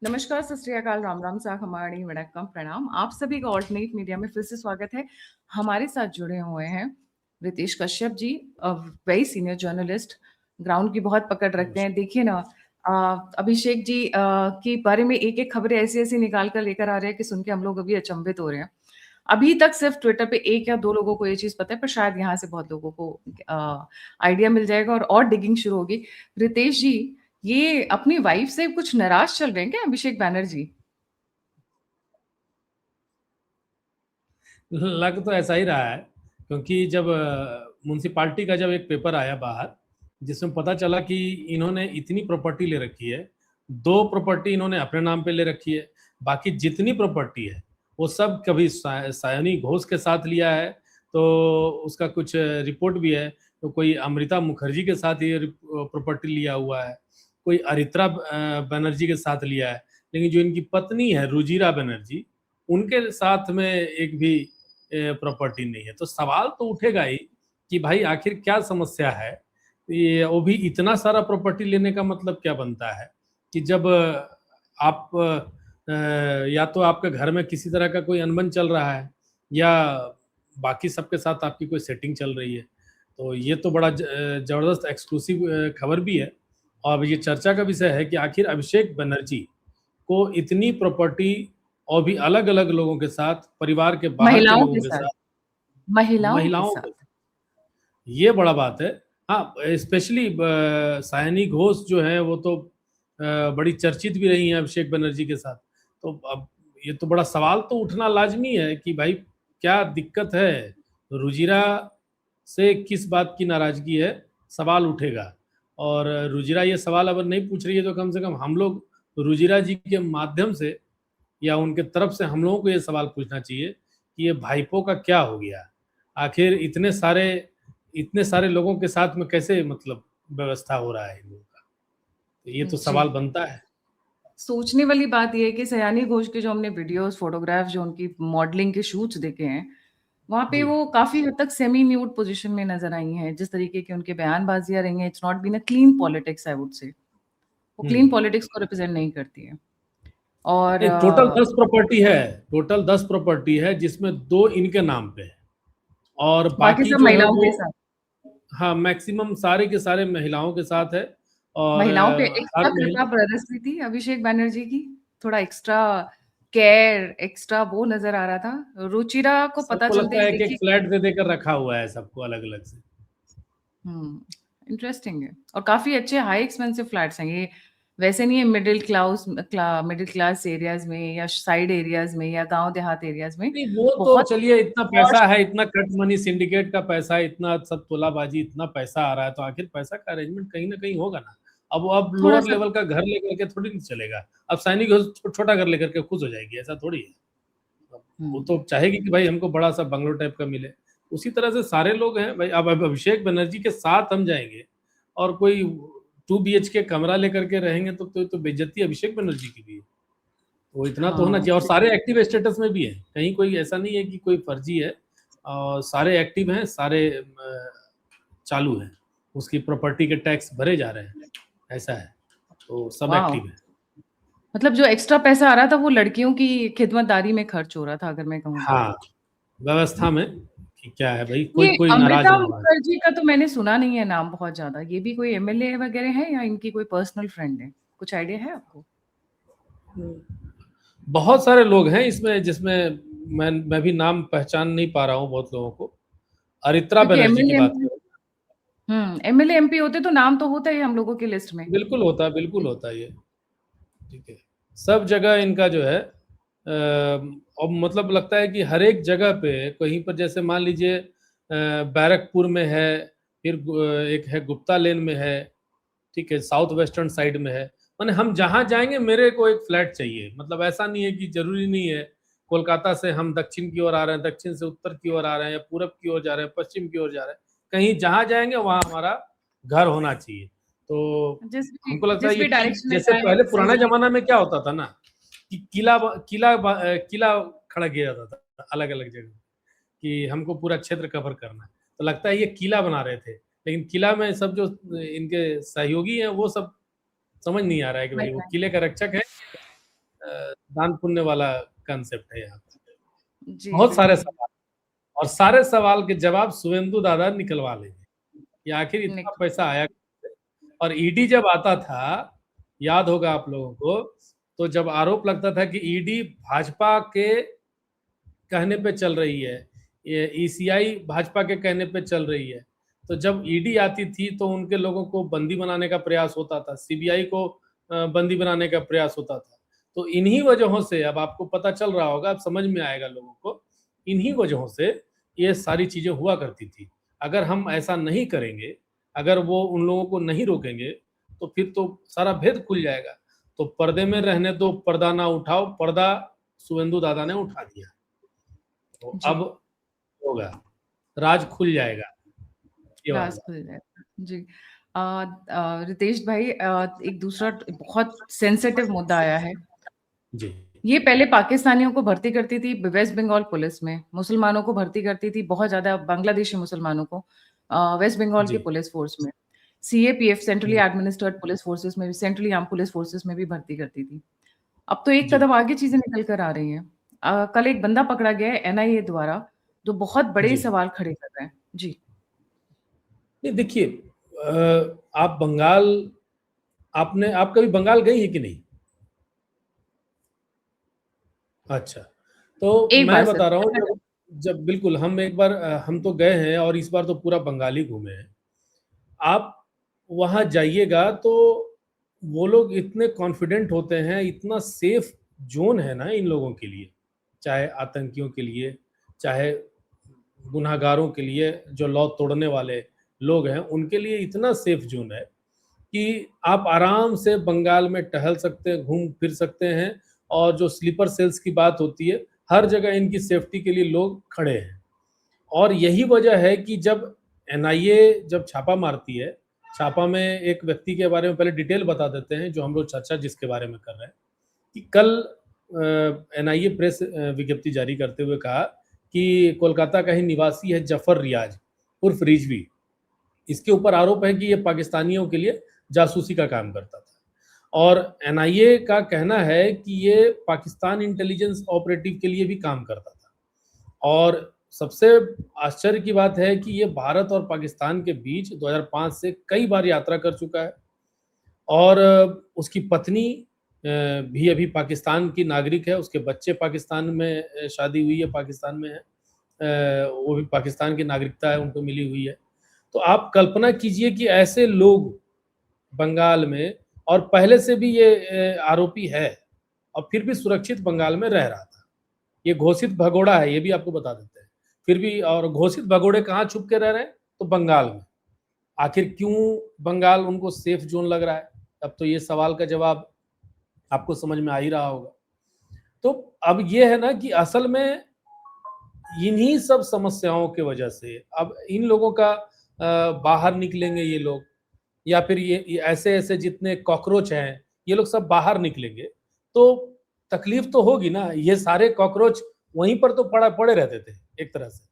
नमस्कार, सत श्री अकाल, राम राम, साखमाणी, वणक्कम, प्रणाम। आप सभी का ऑल्टरनेट मीडिया में फिर से स्वागत है। हमारे साथ जुड़े हुए हैं Ritesh Kashyap ji, very senior journalist, ground की बहुत पकड़ रखते हैं। नमस्कार। देखिए ना, अभिषेक जी के बारे में एक-एक खबरें ऐसी-ऐसी निकाल कर लेकर आ रहे हैं कि सुन के हम लोग अभी अचंभित हो रहे हैं। अभी तक सिर्फ ट्विटर पे 1 या 2 लोगों को ये चीज़ पता है, पर शायद यहाँ से बहुत लोगों को आइडिया मिल जाएगा और डिगिंग शुरू होगी। रितेश जी, ये अपनी वाइफ से कुछ नाराज चल रहे हैं क्या अभिषेक बैनर्जी? लग तो ऐसा ही रहा है, क्योंकि जब म्युनिसिपैलिटी का जब एक पेपर आया बाहर, जिसमें पता चला कि इन्होंने इतनी प्रॉपर्टी ले रखी है, 2 प्रॉपर्टी इन्होंने अपने नाम पे ले रखी है, बाकी जितनी प्रॉपर्टी है, वो सब कभी सायनी घोष के साथ लिया है, तो उसका कुछ रिपोर्ट भी है, तो कोई अमृता मुखर्जी के साथ ये प्रॉपर्टी लिया हुआ है, कोई अरित्रा बनर्जी के साथ लिया है, लेकिन जो इनकी पत्नी है रुजिरा बनर्जी, उनके साथ में एक भी प्रॉपर्टी नहीं है। तो सवाल तो उठेगा ही कि भाई आखिर क्या समस्या है, ये वो भी इतना सारा प्रॉपर्टी लेने का मतलब क्या बनता है कि जब आप या तो आपके घर में किसी तरह का कोई अनबन चल रहा है या बाकी सबके साथ आपकी कोई सेटिंग चल रही है। तो ये तो बड़ा जबरदस्त एक्सक्लूसिव खबर भी है, और ये चर्चा का विषय है कि आखिर अभिषेक बनर्जी को इतनी प्रॉपर्टी और भी अलग-अलग लोगों के साथ, परिवार के बाहर के महिलाओं लोगों के के साथ, साथ, महिलाओं के महिलाओं साथ। को, ये बड़ा बात है। हाँ, स्पेशली सायनी घोष जो है वो तो बड़ी चर्चित भी रही हैं अभिषेक बनर्जी के साथ। तो अब ये तो बड़ा सवाल तो उठना लाज़मी है कि भाई क्या दिक्कत है? रुजिरा से किस बात की नाराज़गी है? सवाल उठेगा, और रुजिरा ये सवाल अगर नहीं पूछ रही है तो कम से कम हम लोग रुजिरा जी के माध्यम से या उनके तरफ से हम लोगों को ये सवाल पूछना चाहिए कि ये भाइपों का क्या हो गया? आखिर इतने सारे लोगों के साथ में कैसे मतलब व्यवस्था हो रहा है इन लोगों का? तो ये तो जी। सवाल बनता है। सोचने वाली बात ये है कि सयानी घोष के जो हमने वीडियोज़, फ़ोटोग्राफ जो उनकी मॉडलिंग के शूट्स देखे हैं, वहाँ पे जी। वो काफ़ी हद तक सेमी न्यूड पोज़ीशन में नज़र आई हैं। जिस तरीके की उनकी बयानबाज़ियाँ रही हैं, it's not been a clean politics I would say. वो हुँ। क्लीन पॉलिटिक्स को रिप्रेज़ेंट नहीं करती है। और नहीं, टोटल 10 प्रॉपर्टी है, टोटल 10 प्रॉपर्टी है जिसमें 2 इनके नाम पे है, और बाकी बाकी सब जो है महिलाओं वो, के साथ। हाँ, मैक्सिमम सारे के सारे महिलाओं के साथ है, और महिलाओं पे हर एक्स्ट्रा महिला, कृपा बरस रही थी अभिषेक बैनर्जी की, थोड़ा एक्स्ट्रा केयर, एक्स्ट्रा वो नज़र आ रहा था। रुचिरा को पता सबको चलते लगता ही है कि एक देखिए। फ्लैट दे देकर रखा हुआ है सबको अलग-अलग से। हुँ, इंटरेस्टिंग है और काफ़ी अच्छे हाई एक्सपेंसिव फ्लैट्स हैं ये, वैसे नहीं है मिडल क्लास एरियाज़ में या साइड एरियाज़ में या गाँव देहात एरियाज़ में, नहीं, वो तो बहुत चलिए, इतना पॉश। पैसा है, इतना कट मनी सिंडिकेट का पैसा है, इतना सब तोलाबाजी, इतना पैसा आ रहा है, तो आखिर पैसा का अरेंजमेंट कहीं न कहीं होगा ना। अब लोअर थोड़ा-सा। लेवल का घर लेकर के थोड़ी नहीं चलेगा। अब सैनिक छोटा घर लेकर के खुश हो जाएगी, ऐसा थोड़ी है। अब वो हुँ। तो चाहेगी कि भाई हमको बड़ा-सा बंगलो टाइप का मिले। उसी तरह से सारे लोग हैं भाई, अब अभिषेक बनर्जी के साथ हम जाएँगे और कोई 2 बीएचके कमरा लेकर के रहेंगे, तो बेइज्जती अभिषेक बनर्जी की भी है। तो इतना तो होना हाँ, चाहिए, और सारे एक्टिव स्टेटस में भी हैं। कहीं कोई ऐसा नहीं है कि कोई फर्जी है, और सारे एक्टिव हैं, सारे चालू हैं। उसकी प्रॉपर्टी के टैक्स भरे जा रहे हैं, ऐसा है। तो सब वॉव! एक्टिव है। मतलब जो एक्स्ट्रा पैसा आ रहा था वो लड़कियों की खिदमतदारी में खर्च हो रहा था अगर मैं कहूँ तो। हाँ, व्यवस्था में कि क्या है भाई, ये कोई नाराज़ अमृता ना हो। मुखर्जी का तो मैंने सुना नहीं है नाम बहुत ज़्यादा। ये भी कोई एमएलए वगैरह है या इनकी कोई पर्सनल फ्रेंड है? कुछ आइडिया है आपको? बहुत सारे लोग हैं इसमें, जिसमें मैं भी नाम पहचान नहीं पा रहा हूँ बहुत लोगों को। अरित्रा क्योंकि बनर्जी की एमएलए बात एमपी। करें, एमएलए एमपी होते तो नाम तो होता ही हम लोगों की लिस्ट में। बिल्कुल होता है ये, ठीक है। सब जगह इनका जो है और मतलब लगता है कि हर एक जगह पे कहीं पर, जैसे मान लीजिए बैरकपुर में है, फिर एक है गुप्ता लेन में है, ठीक है, साउथ वेस्टर्न साइड में है। माने हम जहाँ जाएँगे मेरे को एक फ्लैट चाहिए। मतलब ऐसा नहीं है कि ज़रूरी नहीं है, कोलकाता से हम दक्षिण की ओर आ रहे हैं, दक्षिण से उत्तर की ओर आ रहे हैं, या पूरब की ओर जा रहे हैं, पश्चिम की ओर जा रहे हैं। कहीं जहाँ जाएँगे वहाँ हमारा घर होना चाहिए। तो हमको लगता है जिस ये भी कि डायरेक्शन में जैसे जाएँ पहले सही पुराने जगह। ज़माना में क्या होता था ना, कि किला खड़ा किया जाता था अलग-अलग जगह, कि हमको पूरा क्षेत्र कवर करना है। तो लगता है ये किला बना रहे थे, लेकिन किला में सब जो इनके सहयोगी हैं वो सब समझ नहीं आ रहा है कि भाई वो महिलाएँ। किले का रक्षक है। दान पुण्य वाला कांसेप्ट है यहाँ पे। जी, बहुत सारे बिल्कुल। सवाल और सारे सवाल के जवाब शुभेंदु दादा निकलवा लेंगे कि आखिर इतना निक पैसा आया कहाँ से? और ईडी जब आता था, याद होगा आप लोगों को, तो जब आरोप लगता था कि ईडी भाजपा के कहने पे चल रही है, ये ईसीआई भाजपा के कहने पे चल रही है, तो जब ईडी आती थी तो उनके लोगों को बंदी बनाने का प्रयास होता था, सीबीआई को बंदी बनाने का प्रयास होता था। तो इन्हीं वजहों से अब आपको पता चल रहा होगा, अब समझ में आएगा लोगों को, इन्हीं वजहों से ये सारी चीजें हुआ करती थी। अगर हम ऐसा नहीं करेंगे, अगर वो उन लोगों को नहीं रोकेंगे, तो फिर तो सारा भेद खुल जाएगा। तो पर्दे में रहने दो, पर्दा ना उठाओ, पर्दा शुभेंदु दादा ने उठा दिया। तो जी, अब होगा, राज खुल जाएगा, ये राज़ वाला। खुल जाएगा। जी। रितेश भाई, एक दूसरा बहुत सेंसिटिव मुद्दा आया है। जी, ये पहले पाकिस्तानियों को भर्ती करती थी वेस्ट बंगाल पुलिस में, मुसलमानों को भर्ती करती थी बहुत ज़्यादा बांग्लादेशी मुसलमानों को वेस्ट बंगाल के जी, पुलिस फ़ोर्स में। सीएपीएफ सेंट्रली जी, एडमिनिस्टर्ड पुलिस फ़ोर्सेस में भी सेंट्रली आर्म्ड पुलिस फ़ोर्सेस में भी भर्ती करती थी। अब तो एक जी। कदम आगे चीज़ें निकल कर आ रही हैं। कल एक बंदा पकड़ा गया है एनआईए द्वारा, जो बहुत बड़े जी। सवाल खड़े कर रहा है। जी। नहीं देखिए, आप बंगाल, आप कभी बंगाल गई हैं कि नहीं? अच्छा, तो एक बार मैं सिर्फ। बता रहा हूँ, जब जब बिल्कुल हम एक बार हम तो गए हैं और इस बार तो पूरा बंगाल ही घूमे हैं। आप वहाँ जाइएगा तो वो लोग इतने कॉन्फिडेंट होते हैं, इतना सेफ ज़ोन है ना इन लोगों के लिए, चाहे आतंकियों के लिए, चाहे गुनहगारों के लिए, जो लॉ तोड़ने वाले लोग हैं, उनके लिए इतना सेफ ज़ोन है कि आप आराम से बंगाल में टहल सकते हैं, घूम फिर सकते हैं और जो स्लीपर सेल्स की बात होती है, हर जगह इनकी सेफ्टी के लिए लोग खड़े हैं। और यही वजह है कि जब एनआईए जब छापा मारती है, छापा में एक व्यक्ति के बारे में पहले डिटेल बता देते हैं, जो हम लोग चर्चा जिसके बारे में कर रहे हैं, कि कल एनआईए प्रेस विज्ञप्ति जारी करते हुए कहा कि कोलकाता का ही निवासी है जफर रियाज उर्फ रिजवी। इसके ऊपर आरोप है कि ये पाकिस्तानियों के लिए जासूसी का काम करता था और एनआईए का कहना है कि ये पाकिस्तान इंटेलिजेंस ऑपरेटिव के लिए भी काम करता था। और सबसे आश्चर्य की बात है कि ये भारत और पाकिस्तान के बीच 2005 से कई बार यात्रा कर चुका है और उसकी पत्नी भी अभी पाकिस्तान की नागरिक है, उसके बच्चे पाकिस्तान में शादी हुई है, पाकिस्तान में है। वो भी पाकिस्तान की नागरिकता है, उनको मिली हुई है। तो आप कल्पना कीजिए कि ऐसे लोग बंगाल में, और पहले से भी ये आरोपी है और फिर भी सुरक्षित बंगाल में रह रहा था। ये घोषित भगोड़ा है, ये भी आपको बता देते हैं। फिर भी, और घोषित भगोड़े कहाँ छुप के रह रहे हैं? तो बंगाल में। आखिर क्यों बंगाल उनको सेफ ज़ोन लग रहा है? अब तो ये सवाल का जवाब आपको समझ में आ ही रहा होगा। तो अब ये है ना कि असल में इन्हीं सब समस्याओं की वजह से अब इन लोगों का बाहर निकलेंगे ये लोग, या फिर ये ऐसे-ऐसे जितने कॉकरोच हैं, ये लोग सब बाहर निकलेंगे, तो तकलीफ तो होगी ना। ये सारे कॉकरोच वहीं पर तो पड़े रहते थे एक तरह से।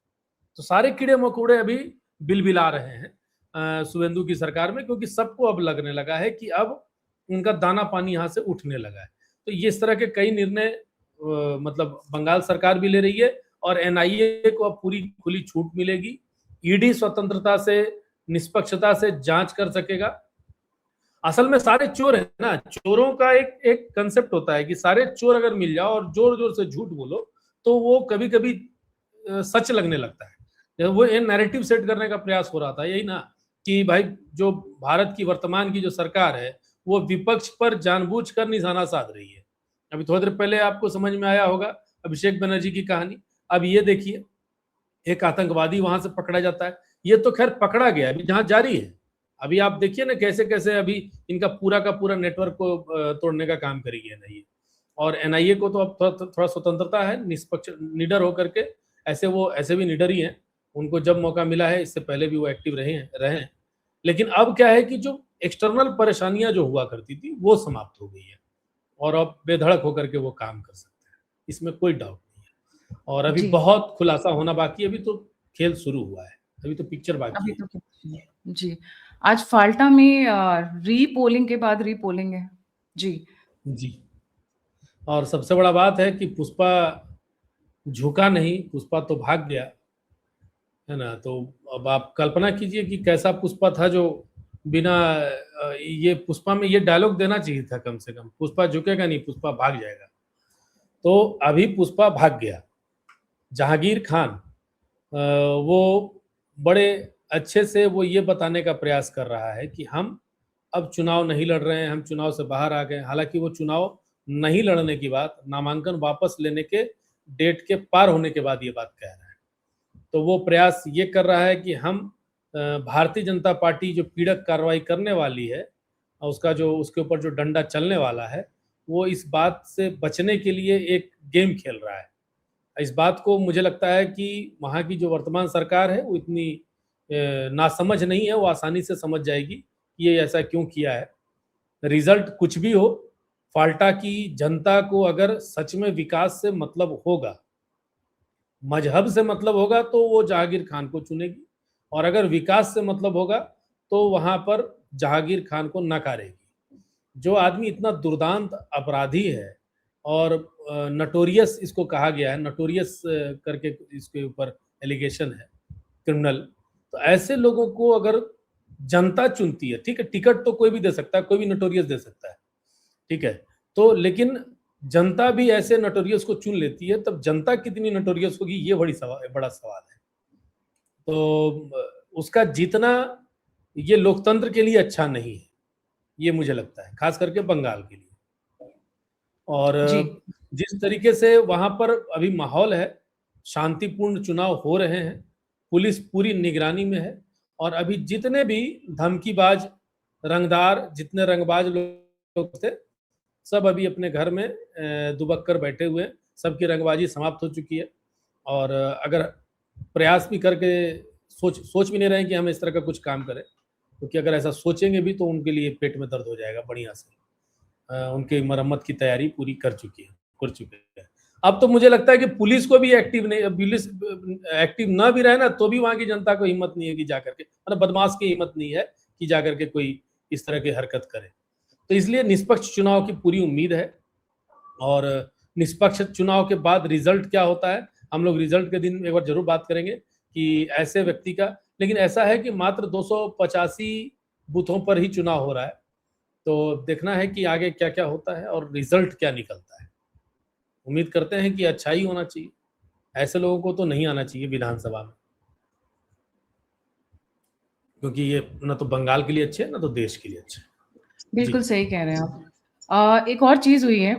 तो सारे कीड़े-मकोड़े अभी बिलबिला रहे हैं शुभेंदु की सरकार में, क्योंकि सबको अब लगने लगा है कि अब उनका दाना-पानी यहाँ से उठने लगा है। तो ये इस तरह के कई निर्णय मतलब बंगाल सरकार भी ले रही है और एनआईए को अब पूरी खुली छूट मिलेगी। ईडी स्वतंत्रता से, निष्पक्षता से जाँच कर सकेगा। असल में सारे चोर हैं ना, चोरों का एक एक कांसेप्ट होता है कि सारे चोर अगर मिल जाओ और जोर-जोर से झूठ बोलो, तो वो कभी-कभी सच लगने लगता है। वो ये नैरेटिव सेट करने का प्रयास हो रहा था, यही ना, कि भाई जो भारत की वर्तमान की जो सरकार है, वो विपक्ष पर जानबूझकर निशाना साध रही है। अभी थोड़ी देर पहले आपको समझ में आया होगा अभिषेक बनर्जी की कहानी। अब ये देखिए, एक आतंकवादी वहां से पकड़ा जाता है। ये तो खैर पकड़ा गया, अभी जहां जारी है। अभी आप देखिए ना कैसे-कैसे अभी इनका पूरा का पूरा नेटवर्क को तोड़ने का काम करेगी एनआईए। और एनआईए को तो अब थोड़ा स्वतंत्रता है, निष्पक्ष निडर होकर के, ऐसे भी निडर ही हैं। उनको जब मौका मिला है, इससे पहले भी वो एक्टिव रहे हैं। लेकिन अब क्या है कि जो एक्सटर्नल परेशानियां जो हुआ करती थी, वो समाप्त हो गई है और अब बेधड़क होकर के वो काम कर सकते हैं। इसमें कोई डाउट नहीं है। और अभी जी, बहुत खुलासा होना बाकी है, अभी तो खेल शुरू हुआ है, अभी तो पिक्चर बाकी अभी है। तो कुछ नहीं। जी। आज फाल्टा में री-पोलिंग के बाद री-पोलिंग है। जी। जी। और सबसे बड़ा बात है कि पुष्पा झुका नहीं, पुष्पा तो भाग गया, है ना। तो अब आप कल्पना कीजिए कि कैसा पुष्पा था जो बिना ये पुष्पा में ये डायलॉग देना चाहिए था कम से कम, पुष्पा झुकेगा नहीं, पुष्पा भाग जाएगा। तो अभी पुष्पा भाग गया। जहांगीर खान वो बड़े अच्छे से वो ये बताने का प्रयास कर रहा है कि हम अब चुनाव नहीं लड़ रहे हैं, हम चुनाव से बाहर आ गए। हालांकि वो चुनाव नहीं लड़ने की बात नामांकन वापस लेने के डेट के पार होने के बाद ये बात कह रहा है। तो वो प्रयास ये कर रहा है कि हम भारतीय जनता पार्टी जो पीड़क कार्रवाई करने वाली है, उसका जो उसके ऊपर जो डंडा चलने वाला है, वो इस बात से बचने के लिए एक गेम खेल रहा है। इस बात को मुझे लगता है कि वहाँ की जो वर्तमान सरकार है वो इतनी नासमझ नहीं है, वो आसानी से समझ जाएगी कि ये ऐसा क्यों किया है। रिजल्ट कुछ भी हो, फाल्टा की जनता को अगर सच में विकास से मतलब होगा, मजहब से मतलब होगा, तो वो जहांगीर खान को चुनेगी, और अगर विकास से मतलब होगा तो वहां पर जहांगीर खान को नकारेगी। जो आदमी इतना दुर्दांत अपराधी है और नटोरियस इसको कहा गया है, नटोरियस करके इसके ऊपर एलिगेशन है, क्रिमिनल, तो ऐसे लोगों को अगर जनता चुनती है, ठीक है, टिकट तो कोई भी दे सकता है, कोई भी नटोरियस दे सकता है, ठीक है, तो लेकिन जनता भी ऐसे नटोरियस को चुन लेती है, तब जनता कितनी नटोरियस होगी, ये बड़ा सवाल है। तो उसका जीतना ये लोकतंत्र के लिए अच्छा नहीं है, ये मुझे लगता है, खास करके बंगाल के लिए। और जी। जिस तरीके से वहां पर अभी माहौल है, शांतिपूर्ण चुनाव हो रहे हैं, पुलिस पूरी निगरानी में है, और अभी जितने भी धमकीबाज रंगदार जितने रंगबाज लोग थे, सब अभी अपने घर में दुबक कर बैठे हुए हैं, सबकी रंगबाजी समाप्त हो चुकी है। और अगर प्रयास भी करके सोच भी नहीं रहे हैं कि हम इस तरह का कुछ काम करें, क्योंकि अगर ऐसा सोचेंगे भी तो उनके लिए पेट में दर्द हो जाएगा बढ़िया से। उनकी मरम्मत की तैयारी पूरी कर चुके हैं। अब तो मुझे लगता है कि पुलिस को भी एक्टिव नहीं, पुलिस एक्टिव ना भी रहे ना, तो भी वहां की जनता को हिम्मत नहीं है कि जाकर के, मतलब बदमाश की हिम्मत नहीं है कि जाकर के कोई इस तरह की हरकत करे। तो इसलिए निष्पक्ष चुनाव की पूरी उम्मीद है, और निष्पक्ष चुनाव के बाद रिजल्ट क्या होता है, हम लोग रिजल्ट के दिन एक बार जरूर बात करेंगे कि ऐसे व्यक्ति का। लेकिन ऐसा है कि मात्र 285 बूथों पर ही चुनाव हो रहा है, तो देखना है कि आगे क्या क्या होता है और रिजल्ट क्या निकलता है। उम्मीद करते हैं कि अच्छा ही होना चाहिए, ऐसे लोगों को तो नहीं आना चाहिए विधानसभा में, क्योंकि ये ना तो बंगाल के लिए अच्छे है ना तो देश के लिए अच्छे। बिल्कुल सही कह रहे हैं आप। एक और चीज हुई है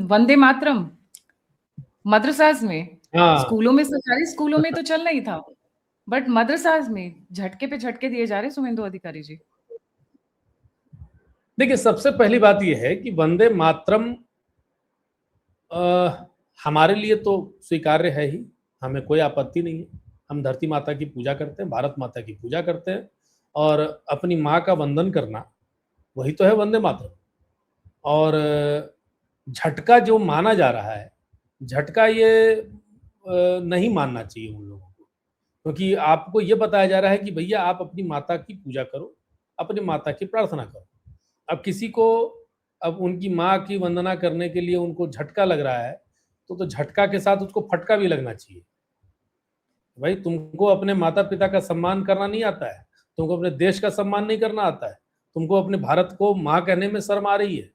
वंदे मातरम मदरसाज में, हाँ, स्कूलों में, सरकारी स्कूलों में तो चल रही था, बट मदरसाज में झटके पे झटके दिए जा रहे, सुमेंदु अधिकारी जी। देखिए सबसे पहली बात यह है कि वंदे मातरम हमारे लिए तो स्वीकार्य है ही, हमें कोई आपत्ति नहीं है। हम धरती माता की पूजा करते हैं, भारत माता की पूजा करते हैं, और अपनी माँ का वंदन करना वही तो है वंदे मातरम। और झटका जो माना जा रहा है, झटका ये नहीं मानना चाहिए उन लोगों को, क्योंकि आपको ये बताया जा रहा है कि भैया आप अपनी माता की पूजा करो, अपनी माता की प्रार्थना करो। अब किसी को अब उनकी माँ की वंदना करने के लिए उनको झटका लग रहा है, तो झटका के साथ उसको फटका भी लगना चाहिए। भाई तुमको अपने माता पिता का सम्मान करना नहीं आता है, तुमको अपने देश का सम्मान नहीं करना आता है, तुमको अपने भारत को माँ कहने में शर्म आ रही है,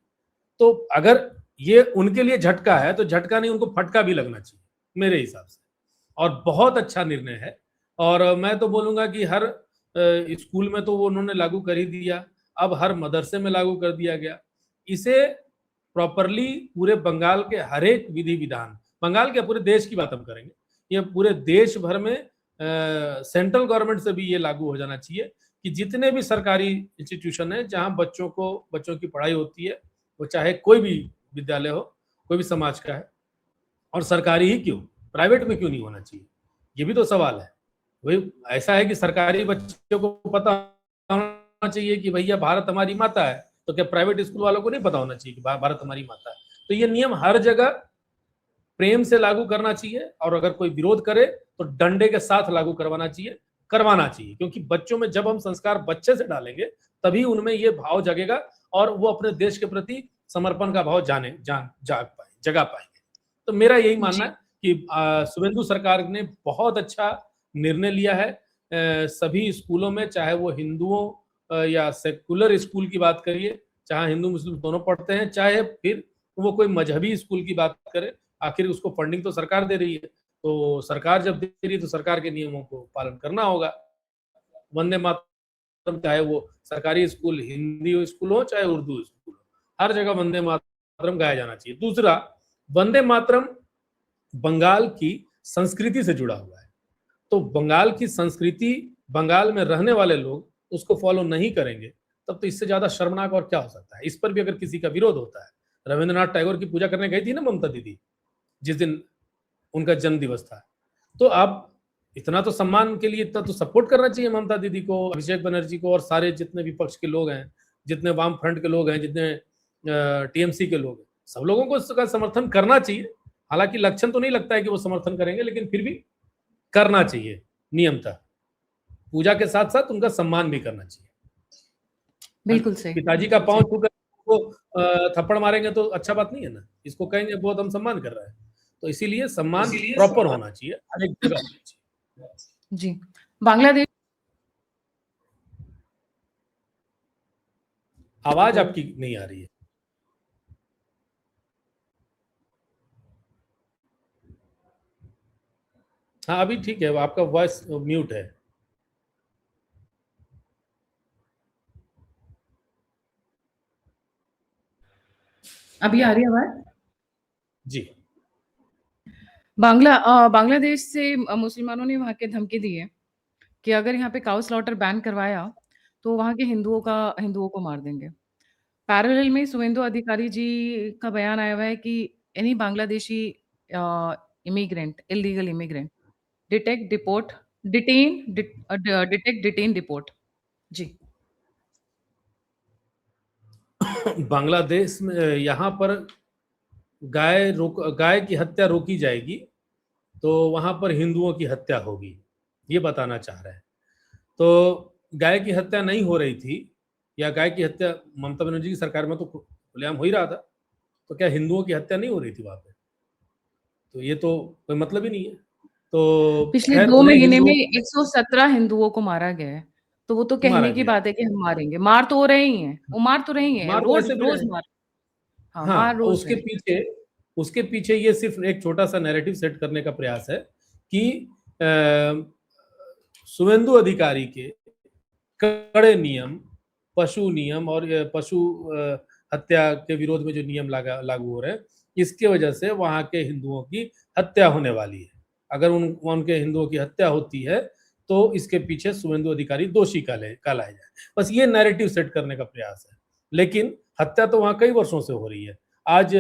तो अगर ये उनके लिए झटका है तो झटका नहीं, उनको फटका भी लगना चाहिए मेरे हिसाब से। और बहुत अच्छा निर्णय है, और मैं तो बोलूंगा कि हर स्कूल में तो वो उन्होंने लागू कर ही दिया, अब हर मदरसे में लागू कर दिया गया। इसे प्रॉपरली पूरे बंगाल के हर एक विधि विधान, बंगाल के पूरे देश की बात हम करेंगे, ये पूरे देश भर में सेंट्रल गवर्नमेंट से भी ये लागू हो जाना चाहिए कि जितने भी सरकारी इंस्टीट्यूशन है जहां बच्चों की पढ़ाई होती है, वो चाहे कोई भी विद्यालय हो, कोई भी समाज का है, और सरकारी ही क्यों, प्राइवेट में क्यों नहीं होना चाहिए, ये भी तो सवाल है। वही ऐसा है कि सरकारी बच्चों को पता होना चाहिए कि भैया भारत हमारी माता है, तो क्या प्राइवेट स्कूल वालों को नहीं पता होना चाहिए कि भारत हमारी माता है? तो ये नियम हर जगह प्रेम से लागू करना चाहिए, और अगर कोई विरोध करे तो डंडे के साथ लागू करवाना चाहिए, क्योंकि बच्चों में जब हम संस्कार बच्चे से डालेंगे तभी उनमें ये भाव जगेगा, और वो अपने देश के प्रति समर्पण का भाव जाग जगा पाएंगे। तो मेरा यही मानना जी। है कि शुभेंदु सरकार ने बहुत अच्छा निर्णय लिया है। सभी स्कूलों में, चाहे वो हिंदुओं या सेकुलर स्कूल की बात करिए, चाहे हिंदू मुस्लिम दोनों पढ़ते हैं, चाहे फिर वो कोई मजहबी स्कूल की बात करे, आखिर उसको फंडिंग तो सरकार दे रही है, तो सरकार जब दे रही है तो सरकार के नियमों को पालन करना होगा। वंदे मातरम, चाहे वो सरकारी स्कूल हिंदी स्कूल हो चाहे उर्दू स्कूल हो, हर जगह वंदे मातरम गाया जाना चाहिए। दूसरा, वंदे मातरम बंगाल की संस्कृति से जुड़ा हुआ है, तो बंगाल की संस्कृति, बंगाल में रहने वाले लोग उसको फॉलो नहीं करेंगे, तब तो इससे ज्यादा शर्मनाक और क्या हो सकता है। इस पर भी अगर किसी का विरोध होता है, रविंद्रनाथ टैगोर की पूजा करने गई थी ना ममता दीदी, जिस दिन उनका जन्म दिवस था, तो आप इतना तो सम्मान के लिए इतना तो सपोर्ट करना चाहिए ममता दीदी को, अभिषेक बनर्जी को, और सारे जितने विपक्ष के लोग हैं, जितने वाम फ्रंट के लोग हैं, जितने टीएमसी के लोग हैं, सब लोगों को इसका समर्थन करना चाहिए। हालांकि लक्षण तो नहीं लगता है कि वो समर्थन करेंगे, लेकिन फिर भी करना चाहिए नियमतः। पूजा के साथ साथ उनका सम्मान भी करना चाहिए। बिल्कुल सही। पिताजी का पांव छूकर वो थप्पड़ मारेंगे तो अच्छा बात नहीं है ना, इसको कहेंगे बहुत हम सम्मान कर रहे हैं, तो इसीलिए सम्मान प्रॉपर होना चाहिए, हर एक जगह होना चाहिए। जी। बांग्लादेश आवाज आपकी नहीं आ रही है। हाँ अभी ठीक है, आपका वॉइस म्यूट है। अभी आ रही है आवाज? जी। बांग्लादेश से मुसलमानों ने वहां के धमकी दी है कि अगर यहाँ पे काउ स्लॉटर बैन करवाया तो वहां के हिंदुओं को मार देंगे। पैरेलल में शुभेंदु अधिकारी जी का बयान आया हुआ है कि any Bangladeshi immigrant, illegal immigrant, detect deport detain detect detain deport. जी। बांग्लादेश में यहाँ पर गाय की हत्या रोकी जाएगी तो वहां पर हिंदुओं की हत्या होगी, ये बताना चाह रहे हैं। तो गाय की हत्या नहीं हो रही थी, या गाय की हत्या ममता बनर्जी की सरकार में तो खुलेआम हो ही रहा था, तो क्या हिंदुओं की हत्या नहीं हो रही थी वहां पे? तो ये तो कोई मतलब ही नहीं है। तो पिछले खैर 2 उन्हें महीने में हिंदुओं 117 हिंदुओं को मारा गया है। तो वो तो को मारा कहने की गया, बात है कि हम मारेंगे। मार तो हो रहे ही हैं। वो मार तो रहे ही हैं। मार रोज वैसे भी रोज रहे। मार। हाँ, मार हाँ, रोज रहे हैं। उसके पीछे ये सिर्फ एक छोटा सा नैरेटिव सेट करने का प्रयास है कि शुभेंदु अधिकारी के कड़े नियम, पशु नियम और पशु हत्या के विरोध में जो नियम लागू हो रहे हैं, इसके वजह से वहां के हिंदुओं की हत्या होने वाली है। अगर उनके हिंदुओं की हत्या होती है तो इसके पीछे शुभेंदु अधिकारी दोषी कहलाए जाए। बस ये नैरेटिव सेट करने का प्रयास है, लेकिन हत्या तो वहां कई वर्षों से हो रही है। आज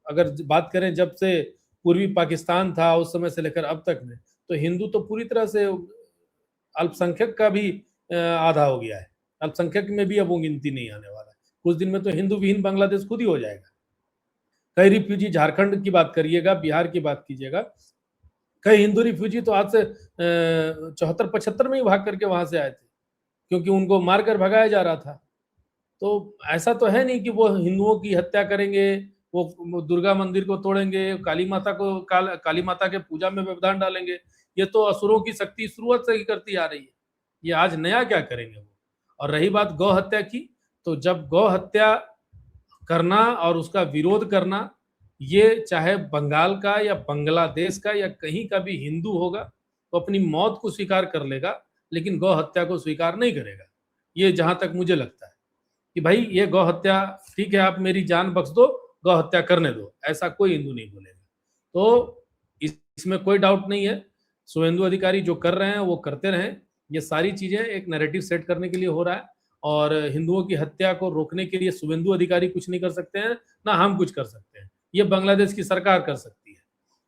अगर बात करें जब से पूर्वी पाकिस्तान था उस समय से लेकर अब तक में, तो हिंदू तो पूरी तरह से अल्पसंख्यक का भी आधा हो गया है। अल्पसंख्यक में भी अब वो गिनती नहीं आने वाला है। कुछ दिन में तो हिंदू विहीन बांग्लादेश खुद ही हो जाएगा। कई रिफ्यूजी झारखंड की बात करिएगा, बिहार की बात कीजिएगा, कई हिंदू रिफ्यूजी तो आज से 74-75 में ही भाग करके वहां से आए थे, क्योंकि उनको मारकर भगाया जा रहा था। तो ऐसा तो है नहीं कि वो हिंदुओं की हत्या करेंगे, वो दुर्गा मंदिर को तोड़ेंगे, काली माता के पूजा में व्यवधान डालेंगे। ये तो असुरों की शक्ति शुरुआत से ही करती आ रही है, ये आज नया क्या करेंगे वो। और रही बात गौ हत्या की, तो जब गौ हत्या करना और उसका विरोध करना, ये चाहे बंगाल का या बांग्लादेश का या कहीं का भी हिंदू होगा तो अपनी मौत को स्वीकार कर लेगा, लेकिन गौ हत्या को स्वीकार नहीं करेगा। ये जहां तक मुझे लगता है कि भाई ये गौ हत्या ठीक है, आप मेरी जान बख्श दो, गौ हत्या करने दो, ऐसा कोई हिंदू नहीं बोलेगा। तो इसमें कोई डाउट नहीं है, शुभेंदु अधिकारी जो कर रहे हैं वो करते रहें। ये सारी चीजें एक नैरेटिव सेट करने के लिए हो रहा है, और हिंदुओं की हत्या को रोकने के लिए शुभेंदु अधिकारी कुछ नहीं कर सकते हैं, ना हम कुछ कर सकते हैं। ये बांग्लादेश की सरकार कर सकती है,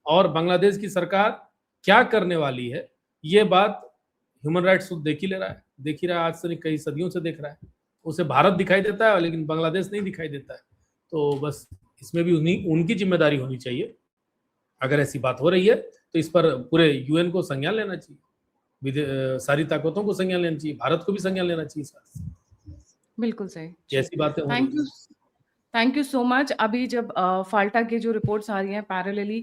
और बांग्लादेश की सरकार क्या करने वाली है ये बात ह्यूमन राइट्स देख ही ले रहा है, देख ही रहा है, आज से कई सदियों से देख रहा है। उसे भारत दिखाई देता है लेकिन बांग्लादेश नहीं दिखाई देता है। तो बस इसमें भी उनकी जिम्मेदारी होनी चाहिए। अगर ऐसी बात हो रही है तो इस पर पूरे यूएन को संज्ञान लेना चाहिए, सारी ताकतों को संज्ञान लेना चाहिए, भारत को भी संज्ञान लेना चाहिए। बिल्कुल सही। ऐसी बातें हो रही thank you. Thank you so much. अभी जब फाल्टा की जो रिपोर्ट्स आ रही हैं पैरेलली,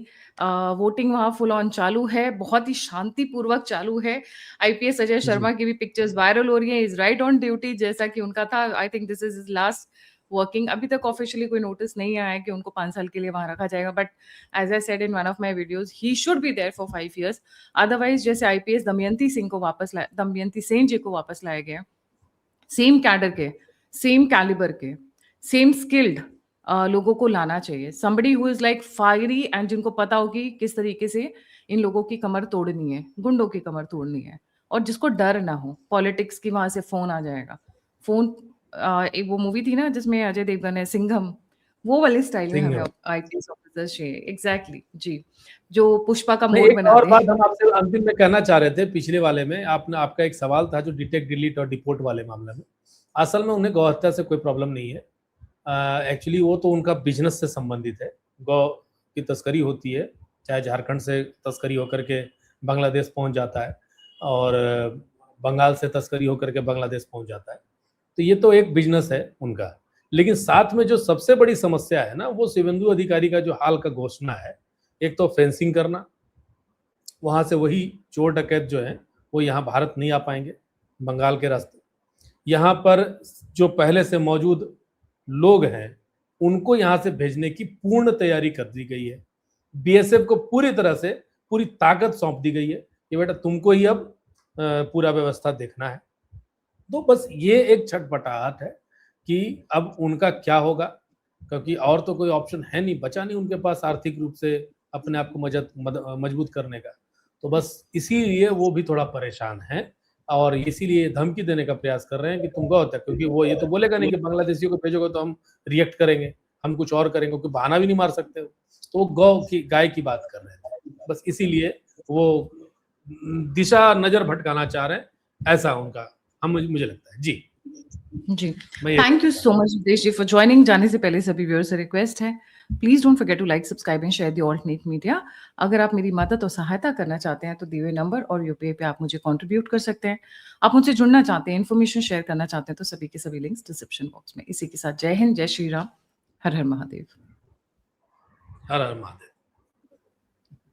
वोटिंग वहाँ फुल ऑन चालू है, बहुत ही शांतिपूर्वक चालू है। आईपीएस अजय जी, शर्मा की भी पिक्चर्स वायरल हो रही हैं, इज राइट ऑन ड्यूटी जैसा कि उनका था। I think this is his last working. अभी तक ऑफिशियली कोई नोटिस नहीं आया है कि उनको 5 साल के लिए वहां रखा जाएगा, but as I said in one of my videos, he should be there for 5 years. Otherwise जैसे आईपीएस दमयंती सेन जी को वापस लाया गया, सेम कैडर के, सेम कैलिबर के, सेम स्किल्ड लोगों को लाना चाहिए। Somebody who is like fiery and जिनको पता होगी किस तरीके से इन लोगों की कमर तोड़नी है, गुंडों की कमर तोड़नी है, और जिसको डर ना हो पॉलिटिक्स की, वहां से फोन आ जाएगा। फोन, एक वो मूवी थी ना जिसमें अजय देवगन है, सिंघम, वो वाले स्टाइल में हमें सिंघम। आईपीएस ऑफिसर चाहिए। एग्जैक्टली जी, जो पुष्पा का नहीं, मोड एक बना और दे। बात हम आपसे अंतिम में कहना चाह रहे थे, पिछले वाले में आपने आपका एक सवाल था जो डिटेक्ट डिलीट और डिपोर्ट वाले मामले में। असल में उन्हें गौ हत्या से कोई प्रॉब्लम नहीं है। एक्चुअली वो तो उनका बिजनेस से संबंधित है। गौ की तस्करी होती है, चाहे झारखंड से तस्करी होकर के बांग्लादेश पहुंच जाता है, और बंगाल से तस्करी होकर के बांग्लादेश पहुंच जाता है। तो ये तो एक बिजनेस है उनका। लेकिन साथ में जो सबसे बड़ी समस्या है ना, वो शिवेंदु अधिकारी का जो हाल का घोषणा है। एक तो फेंसिंग करना, वहां से वही चोर डकैत जो है वो यहाँ भारत नहीं आ पाएंगे, बंगाल के रास्ते। यहाँ पर जो पहले से मौजूद लोग हैं उनको यहाँ से भेजने की पूर्ण तैयारी कर दी गई है। बीएसएफ को पूरी तरह से पूरी ताकत सौंप दी गई है कि बेटा तुमको ही अब पूरा व्यवस्था देखना है। तो बस ये एक छटपटाहट है कि अब उनका क्या होगा, क्योंकि और तो कोई ऑप्शन है नहीं, बचा नहीं उनके पास आर्थिक रूप से अपने आप को मजबूत करने का। तो बस इसीलिए वो भी थोड़ा परेशान है, और इसीलिए धमकी देने का प्रयास कर रहे हैं कि तुम गौ हत्या, क्योंकि वो ये तो बोलेगा नहीं कि बांग्लादेशियों को भेजोगे तो हम रिएक्ट करेंगे, हम कुछ और करेंगे, क्योंकि बहाना भी नहीं मार सकते हो। तो वो गाय की बात कर रहे थे, बस इसीलिए वो दिशा नजर भटकाना चाह रहे हैं, ऐसा उनका हम मुझे लगता है। जी जी, मैं thank you so much Ritesh ji for joining. जाने से पहले सभी व्यूअर्स से रिक्वेस्ट है, please don't forget to like, subscribe and share the alternate media. अगर आप मेरी मदद और सहायता करना चाहते हैं तो दिए हुए नंबर और यूपीआई पे आप मुझे कंट्रीब्यूट कर सकते हैं। आप मुझसे जुड़ना चाहते हैं, इन्फॉर्मेशन शेयर करना चाहते हैं, तो सभी के सभी लिंक्स डिस्क्रिप्शन बॉक्स में। इसी के साथ जय हिंद, जय श्री राम, हर हर महादेव। हर हर महादेव।